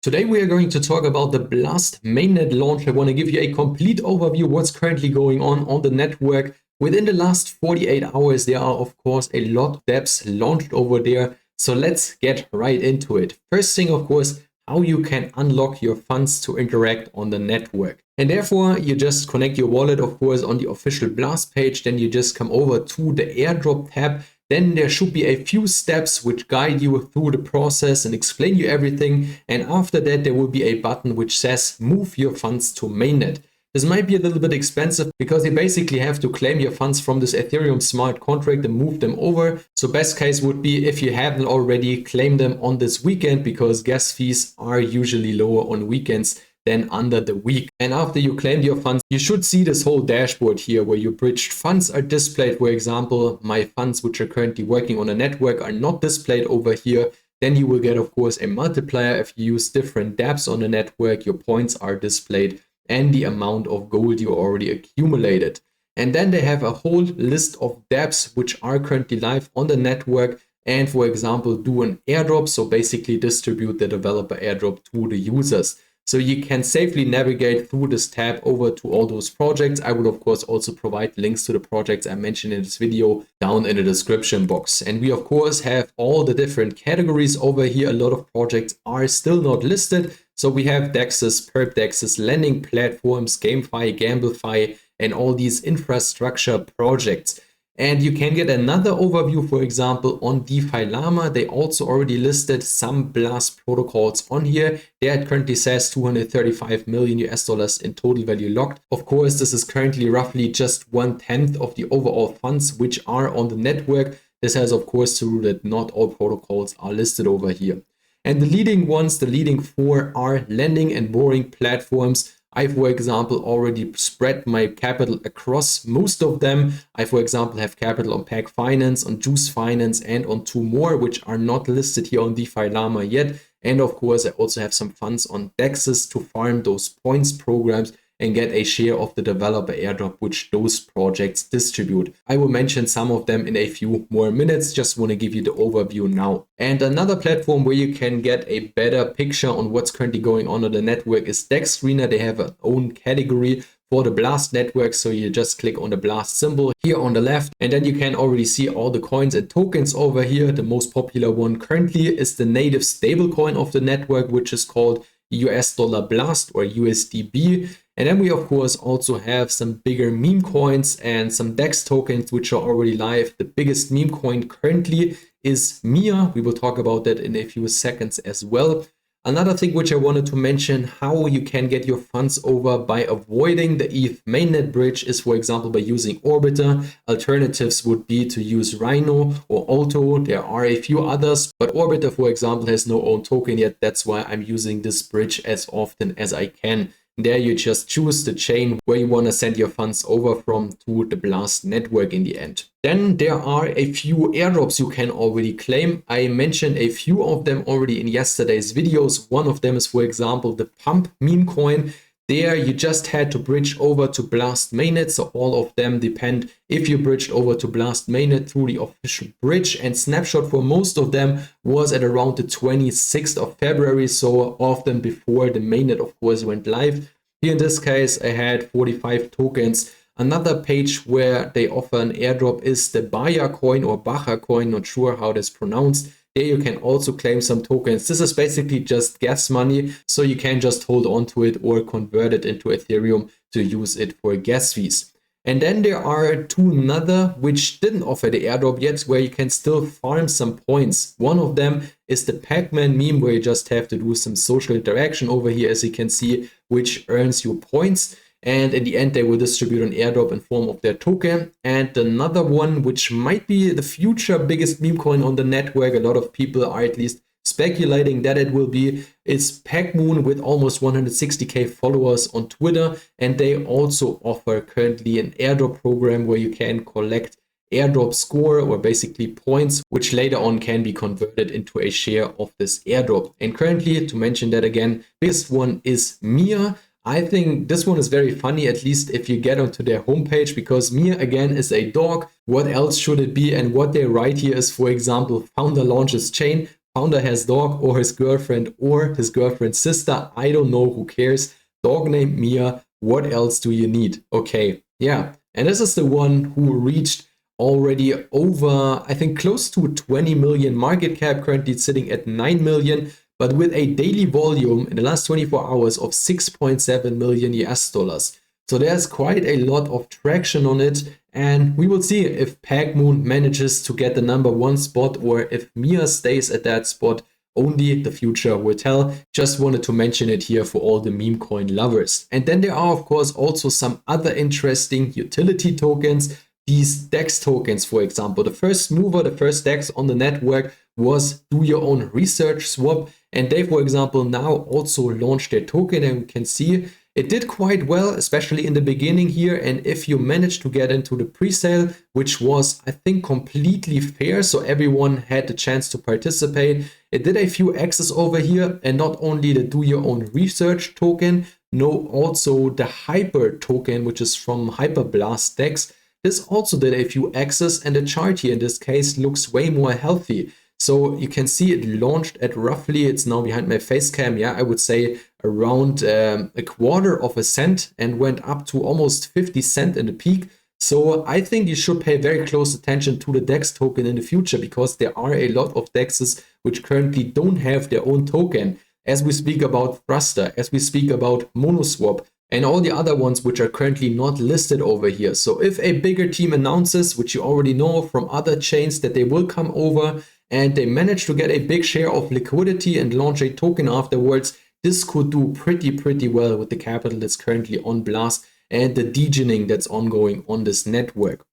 Today we are going to talk about the Blast Mainnet launch. I want to give you a complete overview of what's currently going on the network. Within the last 48 hours, there are of course a lot of dApps launched over there. So let's get right into it. First thing, of course, how you can unlock your funds to interact on the network. And therefore, you just connect your wallet, of course, on the official Blast page. Then you just come over to the Airdrop tab. Then there should be a few steps which guide you through the process and explain you everything. And after that, there will be a button which says move your funds to Mainnet. This might be a little bit expensive because you basically have to claim your funds from this Ethereum smart contract and move them over. So best case would be if you haven't already, claim them on this weekend because gas fees are usually lower on weekends than under the week. And after you claimed your funds, you should see this whole dashboard here where your bridged funds are displayed. For example, my funds which are currently working on a network are not displayed over here. Then you will get, of course, a multiplier. If you use different dApps on the network, your points are displayed and the amount of gold you already accumulated. And then they have a whole list of dApps which are currently live on the network and, for example, do an airdrop. So basically distribute the developer airdrop to the users. So you can safely navigate through this tab over to all those projects. I will, of course, also provide links to the projects I mentioned in this video down in the description box. And we, of course, have all the different categories over here. A lot of projects are still not listed. So we have DEXs, perp DEXs, lending platforms, GameFi, GambleFi, and all these infrastructure projects. And you can get another overview, for example, on DeFi Llama. They also already listed some Blast protocols on here. There it currently says 235 million US dollars in total value locked. Of course, this is currently roughly just 1/10 of the overall funds which are on the network. This has, of course, to do that not all protocols are listed over here. And the leading ones, the leading four, are lending and borrowing platforms. I, for example, already spread my capital across most of them. I, for example, have capital on Pack Finance, on Juice Finance, and on two more, which are not listed here on DeFi Llama yet. And of course, I also have some funds on DEXs to farm those points programs and get a share of the developer airdrop which those projects distribute. I will mention some of them in a few more minutes, just want to give you the overview now. And another platform where you can get a better picture on what's currently going on the network is DEX Screener. They have an own category for the Blast network, so you just click on the Blast symbol here on the left, and then you can already see all the coins and tokens over here. The most popular one currently is the native stablecoin of the network, which is called US dollar Blast or USDB. And then we, of course, also have some bigger meme coins and some DEX tokens, which are already live. The biggest meme coin currently is Mia. We will talk about that in a few seconds as well. Another thing which I wanted to mention, how you can get your funds over by avoiding the ETH mainnet bridge is, for example, by using Orbiter. Alternatives would be to use Rhino or Auto. There are a few others, but Orbiter, for example, has no own token yet. That's why I'm using this bridge as often as I can. There you just choose the chain where you want to send your funds over from to the Blast network in the end. Then there are a few airdrops you can already claim. I mentioned a few of them already in yesterday's videos. One of them is, for example, the Pump meme coin. There you just had to bridge over to Blast Mainnet, so all of them depend if you bridged over to Blast Mainnet through the official bridge, and snapshot for most of them was at around the 26th of February, so often before the Mainnet, of course, went live. Here in this case, I had 45 tokens. Another page where they offer an airdrop is the Baja coin or Baja coin, not sure how that's pronounced. There you can also claim some tokens. This is basically just gas money, so you can just hold on to it or convert it into Ethereum to use it for gas fees. And then there are two other which didn't offer the airdrop yet, where you can still farm some points. One of them is the Pac-Man meme, where you just have to do some social interaction over here, as you can see, which earns you points. And in the end, they will distribute an airdrop in form of their token. And another one, which might be the future biggest meme coin on the network, a lot of people are at least speculating that it will be, is PackMoon with almost 160k followers on Twitter. And they also offer currently an airdrop program where you can collect airdrop score or basically points, which later on can be converted into a share of this airdrop. And currently, to mention that again, biggest one is Mia. I think this one is very funny, at least if you get onto their homepage, because Mia again is a dog. What else should it be? And what they write here is, for example, founder launches chain. founder has dog or his girlfriend or his girlfriend's sister. I don't know, who cares? Dog named Mia. What else do you need? Okay, yeah. And this is the one who reached already over, I think, close to 20 million market cap, currently sitting at 9 million, but with a daily volume in the last 24 hours of 6.7 million US dollars. So there's quite a lot of traction on it, and we will see if PagMoon manages to get the #1 spot or if Mia stays at that spot. Only the future will tell. Just wanted to mention it here for all the meme coin lovers. And then there are, of course, also some other interesting utility tokens. These DEX tokens, for example. The first mover, the first DEX on the network was Do Your Own Research Swap. And they, for example, now also launched their token, and we can see it did quite well, especially in the beginning here. And if you managed to get into the pre-sale, which was, I think, completely fair, so everyone had the chance to participate, it did a few X's over here. And not only the Do Your Own Research token, no, also the Hyper token, which is from Hyperblast DEX. This also did a few X's, and the chart here in this case looks way more healthy. So you can see it launched at roughly, it's now behind my face cam, yeah, I would say around a quarter of a cent, and went up to almost 50 cents in the peak. So I think you should pay very close attention to the DEX token in the future, because there are a lot of DEXs which currently don't have their own token. As we speak about Thruster, as we speak about Monoswap, and all the other ones which are currently not listed over here. So if a bigger team announces, which you already know from other chains, that they will come over and they manage to get a big share of liquidity and launch a token afterwards, this could do pretty well with the capital that's currently on Blast and the degening that's ongoing on this network.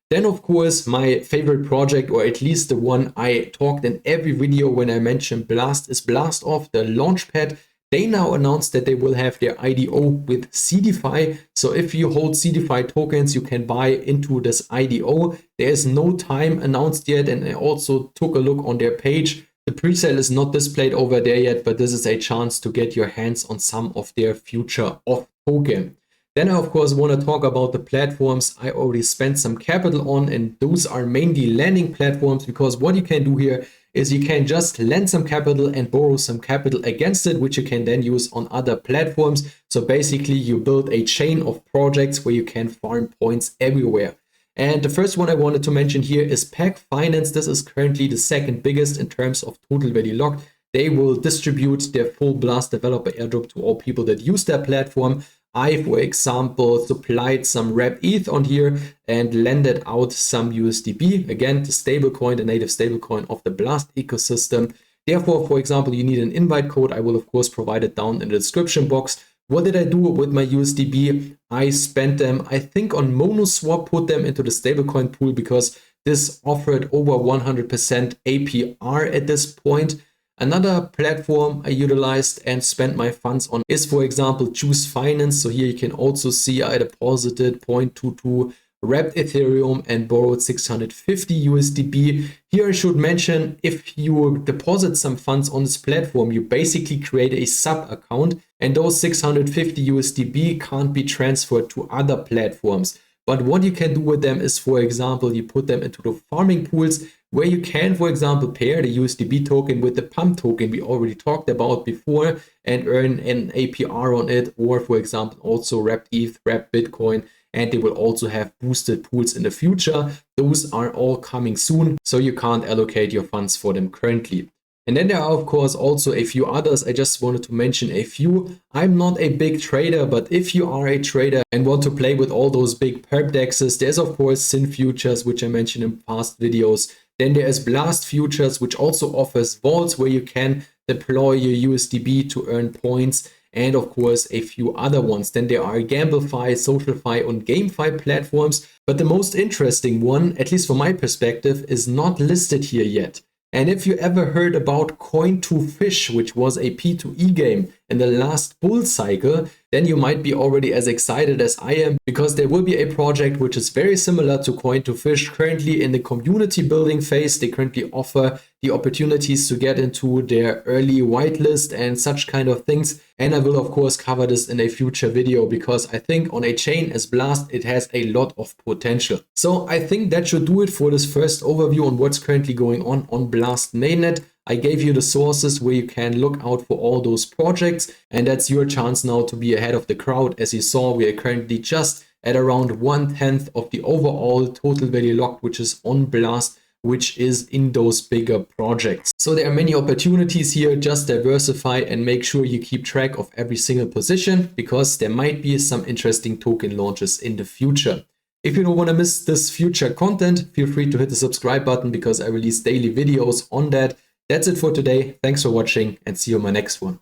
Then, of course, my favorite project, or at least the one I talked in every video when I mentioned Blast, is Blastoff, the launchpad. They now announced that they will have their IDO with CDFI. So if you hold CDFI tokens, you can buy into this IDO. There is no time announced yet, and I also took a look on their page. The presale is not displayed over there yet, but this is a chance to get your hands on some of their future off token. Then I, of course, want to talk about the platforms I already spent some capital on, and those are mainly lending platforms, because what you can do here is you can just lend some capital and borrow some capital against it, which you can then use on other platforms. So basically you build a chain of projects where you can farm points everywhere. And the first one I wanted to mention here is Pag Finance. This is currently the second biggest in terms of total value locked. They will distribute their full Blast developer airdrop to all people that use their platform. I, for example, supplied some Wrap ETH on here and lended out some USDB. Again, the stablecoin, the native stablecoin of the Blast ecosystem. Therefore, for example, you need an invite code. I will, of course, provide it down in the description box. What did I do with my USDB? I spent them, I think, on Monoswap, put them into the stablecoin pool because this offered over 100% APR at this point. Another platform I utilized and spent my funds on is, for example, Choose Finance. So here you can also see I deposited 0.22 wrapped Ethereum and borrowed 650 USDB. Here I should mention, if you deposit some funds on this platform, you basically create a sub account, and those 650 USDB can't be transferred to other platforms. But what you can do with them is, for example, you put them into the farming pools, where you can, for example, pair the USDB token with the pump token we already talked about before and earn an APR on it, or, for example, also wrapped ETH, wrapped Bitcoin, and they will also have boosted pools in the future. Those are all coming soon, so you can't allocate your funds for them currently. And then there are, of course, also a few others. I just wanted to mention a few. I'm not a big trader, but if you are a trader and want to play with all those big perp dexes, there's, of course, Sin Futures, which I mentioned in past videos. Then there is Blast Futures, which also offers vaults where you can deploy your USDB to earn points. And, of course, a few other ones. Then there are GambleFi, SocialFi, and GameFi platforms. But the most interesting one, at least from my perspective, is not listed here yet. And if you ever heard about Coin2Fish, which was a P2E game in the last bull cycle, then you might be already as excited as I am, because there will be a project which is very similar to Coin2Fish, currently in the community building phase. They currently offer the opportunities to get into their early whitelist and such kind of things. And I will, of course, cover this in a future video, because I think on a chain as Blast, it has a lot of potential. So I think that should do it for this first overview on what's currently going on Blast Mainnet. I gave you the sources where you can look out for all those projects, and that's your chance now to be ahead of the crowd. As you saw, we are currently just at around 1/10 of the overall total value locked, which is on Blast, which is in those bigger projects. So there are many opportunities here. Just diversify and make sure you keep track of every single position, because there might be some interesting token launches in the future. If you don't want to miss this future content, feel free to hit the subscribe button, because I release daily videos on that. That's it for today. Thanks for watching, and see you on my next one.